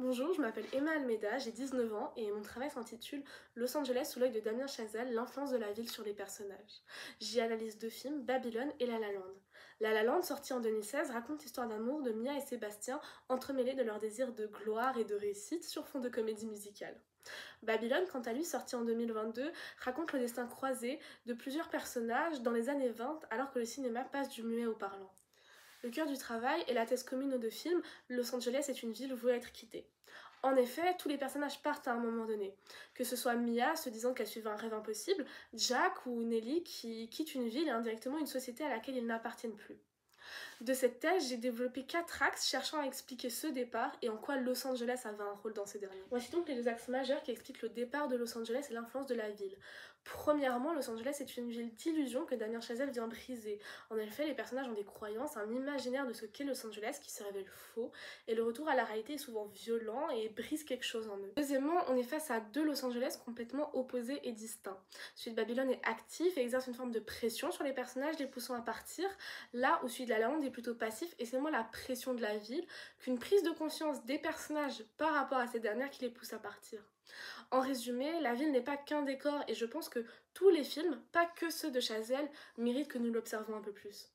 Bonjour, je m'appelle Emma Almeida, j'ai 19 ans et mon travail s'intitule Los Angeles sous l'œil de Damien Chazelle, l'influence de la ville sur les personnages. J'y analyse deux films, Babylone et La La Land. La La Land, sorti en 2016, raconte l'histoire d'amour de Mia et Sébastien, entremêlés de leur désir de gloire et de réussite sur fond de comédie musicale. Babylone, quant à lui, sorti en 2022, raconte le destin croisé de plusieurs personnages dans les années 20 alors que le cinéma passe du muet au parlant. Le cœur du travail est la thèse commune aux deux films, Los Angeles est une ville vouée être quittée. En effet, tous les personnages partent à un moment donné. Que ce soit Mia se disant qu'elle suivait un rêve impossible, Jack ou Nelly qui quittent une ville et indirectement une société à laquelle ils n'appartiennent plus. De cette thèse, j'ai développé 4 axes cherchant à expliquer ce départ et en quoi Los Angeles avait un rôle dans ces derniers. Voici donc les deux axes majeurs qui expliquent le départ de Los Angeles et l'influence de la ville. Premièrement, Los Angeles est une ville d'illusion que Damien Chazelle vient briser. En effet, les personnages ont des croyances, un imaginaire de ce qu'est Los Angeles qui se révèle faux, et le retour à la réalité est souvent violent et brise quelque chose en eux. Deuxièmement, on est face à deux Los Angeles complètement opposés et distincts. Celui de Babylone est actif et exerce une forme de pression sur les personnages, les poussant à partir, là où celui de La La Land est plutôt passif, et c'est moins la pression de la ville qu'une prise de conscience des personnages par rapport à ces dernières qui les pousse à partir. En résumé, la ville n'est pas qu'un décor et je pense que tous les films, pas que ceux de Chazelle, méritent que nous l'observons un peu plus.